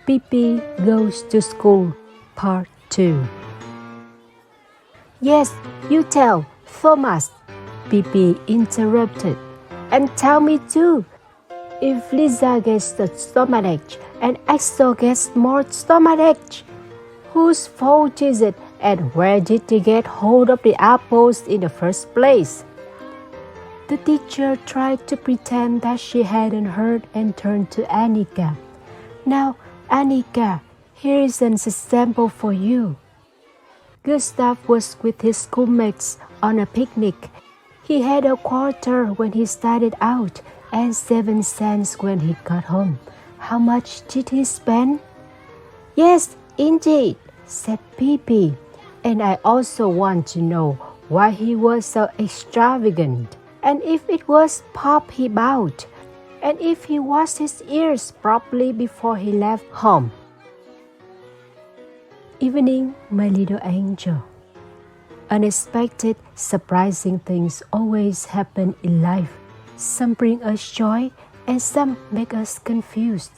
Pippi Goes to School, Part 2. Yes, you tell, Thomas, Pippi interrupted. And tell me too. If Lisa gets the stomachache and Axel gets more stomachache, whose fault is it and where did they get hold of the apples in the first place? The teacher tried to pretend that she hadn't heard and turned to Annika. Now, Annika, here is an example for you. Gustav was with his schoolmates on a picnic. He had a quarter when he started out and 7 cents when he got home. How much did he spend? Yes, indeed, said Pippi. And I also want to know why he was so extravagant. And if it was pop he bought. And if he washed his ears properly before he left home. Evening, my little angel. Unexpected, surprising things always happen in life. Some bring us joy and some make us confused.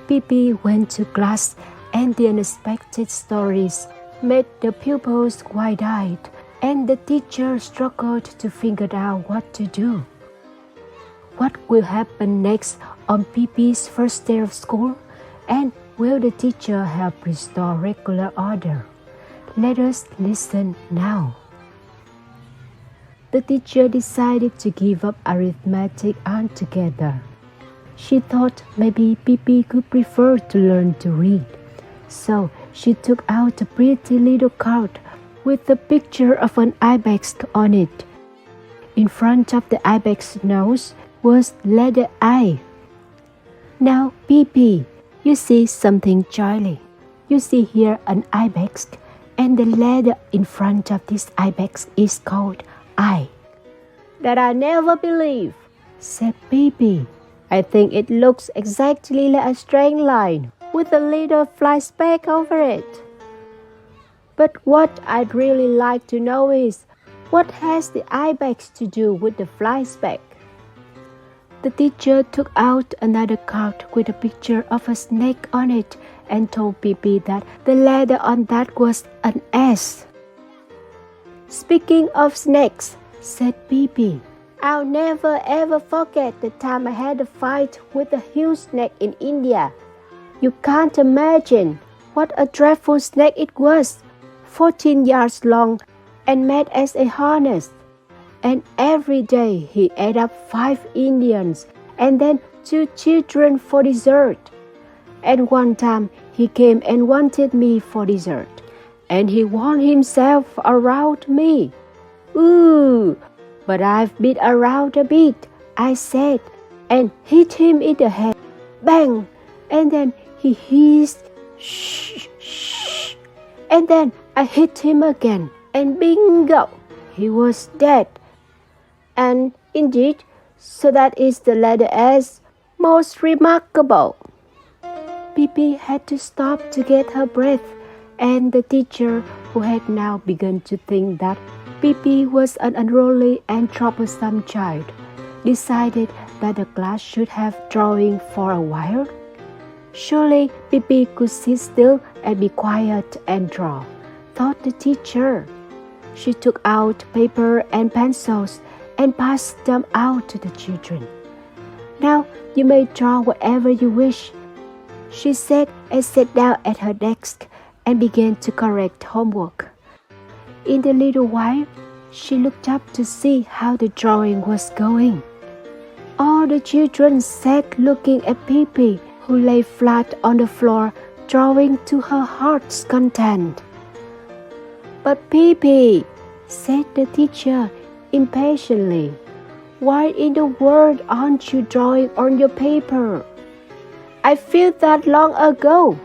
Pippi went to class and the unexpected stories made the pupils wide-eyed and the teacher struggled to figure out what to do. What will happen next on Pippi's first day of school? And will the teacher help restore regular order? Let us listen now. The teacher decided to give up arithmetic altogether. She thought maybe Pippi could prefer to learn to read. So she took out a pretty little card with a picture of an ibex on it. In front of the ibex nose was letter I. Now, Pippi, you see something jolly. You see here an ibex, and the letter in front of this ibex is called I. That I never believe, said Pippi. I think it looks exactly like a straight line with a little fly speck over it. But what I'd really like to know is, what has the ibex to do with the fly speck? The teacher took out another card with a picture of a snake on it and told Pippi that the letter on that was an S. Speaking of snakes, said Pippi, I'll never ever forget the time I had a fight with a huge snake in India. You can't imagine what a dreadful snake it was, 14 yards long and made as a harness. And every day he ate up 5 Indians and then 2 children for dessert. And one time he came and wanted me for dessert. And he wound himself around me. Ooh, but I've beat around a bit, I said, and hit him in the head. Bang! And then he hissed, shh, shh. And then I hit him again, and bingo, he was dead. And indeed, so that is the letter S. Most remarkable. Pippi had to stop to get her breath, and the teacher, who had now begun to think that Pippi was an unruly and troublesome child, decided that the class should have drawing for a while. Surely Pippi could sit still and be quiet and draw, thought the teacher. She took out paper and pencils and passed them out to the children. Now you may draw whatever you wish, she said, and sat down at her desk and began to correct homework. In a little while, she looked up to see how the drawing was going. All the children sat looking at Pippi, who lay flat on the floor, drawing to her heart's content. But Pippi, said the teacher impatiently, why in the world aren't you drawing on your paper? I felt that long ago.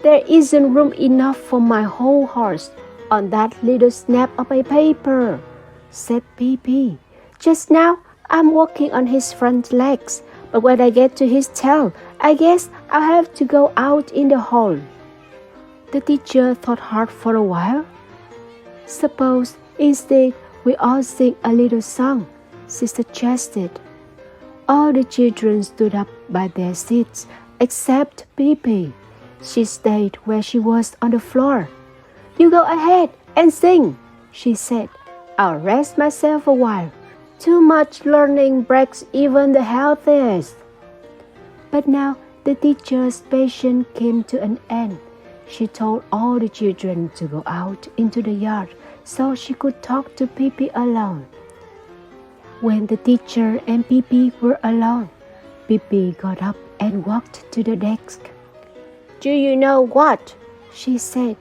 There isn't room enough for my whole horse on that little snap of a paper, said Pippi. Just now I'm working on his front legs, but when I get to his tail, I guess I'll have to go out in the hall. The teacher thought hard for a while. Suppose instead we all sing a little song, she suggested. All the children stood up by their seats except Pippi. She stayed where she was on the floor. "You go ahead and sing," she said. "I'll rest myself a while. Too much learning breaks even the healthiest." But now the teacher's patience came to an end. She told all the children to go out into the yard so she could talk to Pippi alone. When the teacher and Pippi were alone, Pippi got up and walked to the desk. "Do you know what?" she said.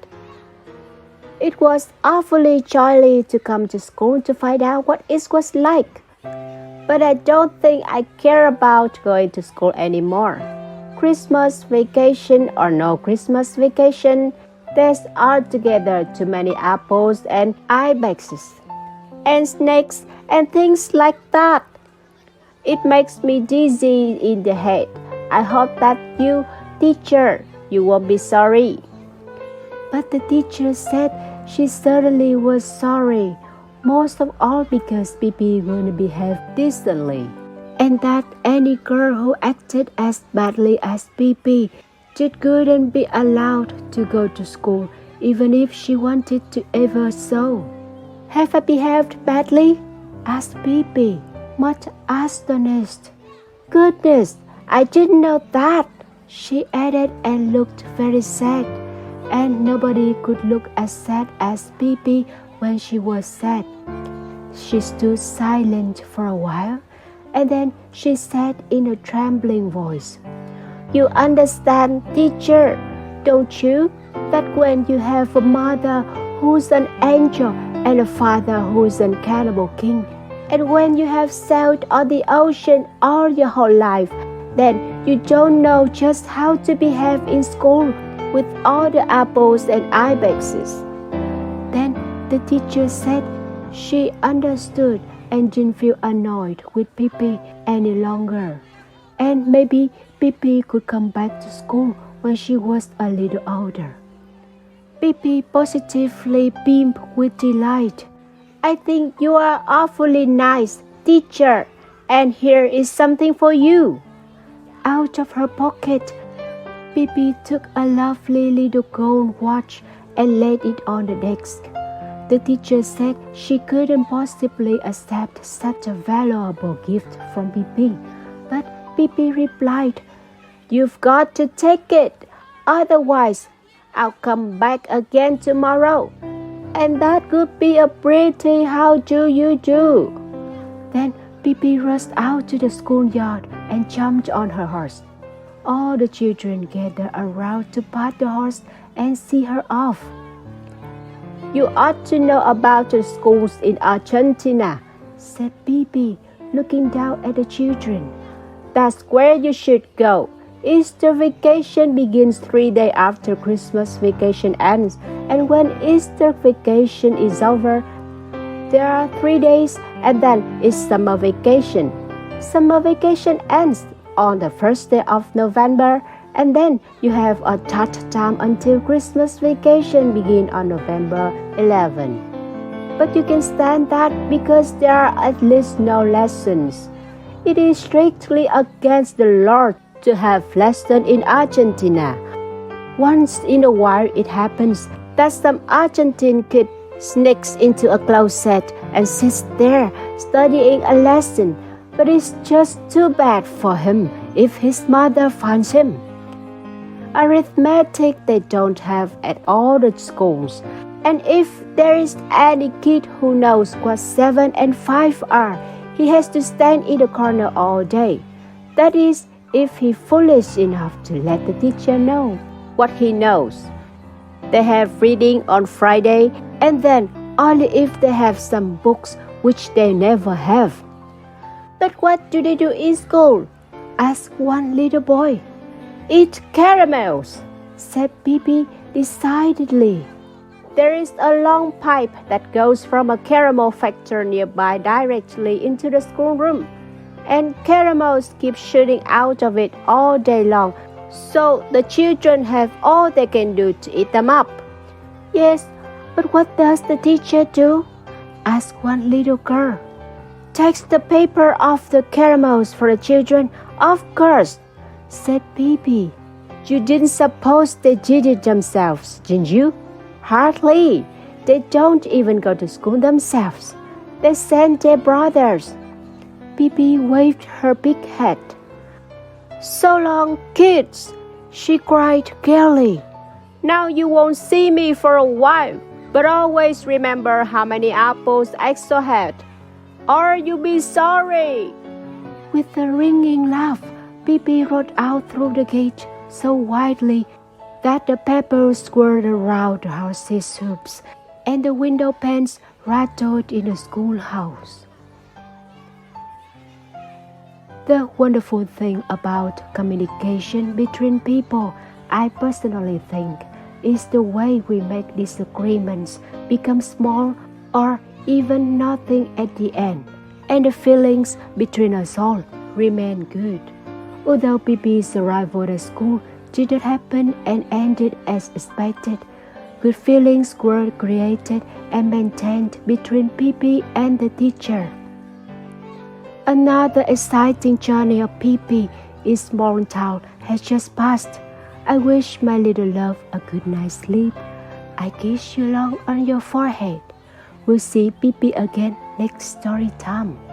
"It was awfully jolly to come to school to find out what it was like. But I don't think I care about going to school anymore. Christmas vacation or no Christmas vacation, there's altogether too many apples and ibexes and snakes and things like that. It makes me dizzy in the head. I hope that you, teacher, you won't be sorry." But the teacher said she certainly was sorry, most of all because Pippi wouldn't behave decently, and that any girl who acted as badly as Pippi just couldn't be allowed to go to school even if she wanted to ever so. "Have I behaved badly?" asked Pippi, much astonished. "Goodness, I didn't know that," she added and looked very sad, and nobody could look as sad as Pippi when she was sad. She stood silent for a while, and then she said in a trembling voice, "You understand, teacher, don't you, that when you have a mother who's an angel and a father who's a cannibal king, and when you have sailed on the ocean all your whole life, then you don't know just how to behave in school with all the apples and ibexes?" Then the teacher said she understood and didn't feel annoyed with Pippi any longer, and maybe Pippi could come back to school when she was a little older. Pippi positively beamed with delight. "I think you are awfully nice, teacher, and here is something for you." Out of her pocket, Pippi took a lovely little gold watch and laid it on the desk. The teacher said she couldn't possibly accept such a valuable gift from Pippi, but Pippi replied, "You've got to take it, otherwise I'll come back again tomorrow, and that could be a pretty how do you do." Then Pippi rushed out to the schoolyard and jumped on her horse. All the children gathered around to pat the horse and see her off. "You ought to know about the schools in Argentina," said Pippi, looking down at the children. "That's where you should go. Easter vacation begins 3 days after Christmas vacation ends, and when Easter vacation is over, there are 3 days, and then it's summer vacation. Summer vacation ends on the first day of November, and then you have a tough time until Christmas vacation begins on November 11. But you can stand that because there are at least no lessons. It is strictly against the law to have lessons in Argentina. Once in a while it happens that some Argentine kid sneaks into a closet and sits there studying a lesson, but it's just too bad for him if his mother finds him. Arithmetic they don't have at all the schools, and if there is any kid who knows what 7 and 5 are, he has to stand in the corner all day. That is, if he's foolish enough to let the teacher know what he knows. They have reading on Friday, and then only if they have some books which they never have. "But what do they do in school?" asked one little boy. "Eat caramels," said Pippi decidedly. "There is a long pipe that goes from a caramel factory nearby directly into the schoolroom, and caramels keep shooting out of it all day long, so the children have all they can do to eat them up." "Yes, but what does the teacher do?" asked one little girl. "Takes the paper off the caramels for the children, of course," said Pippi. You didn't suppose they did it themselves, didn't you? Hardly. They don't even go to school themselves. They send their brothers. Pippi waved her big hat. So long, kids, she cried gaily. Now you won't see me for a while, but always remember how many apples Axel had, or you'll be sorry. With a ringing laugh, Pippi rode out through the gate so widely that the pebbles swirled around the horses' hooves and the window panes rattled in the schoolhouse. The wonderful thing about communication between people, I personally think, is the way we make disagreements become small or even nothing at the end, and the feelings between us all remain good. Although Pippi's arrival at school did not happen and ended as expected, good feelings were created and maintained between Pippi and the teacher. Another exciting journey of Pippi in small town has just passed. I wish my little love a good night's sleep. I kiss you long on your forehead. We'll see Pippi again next story time.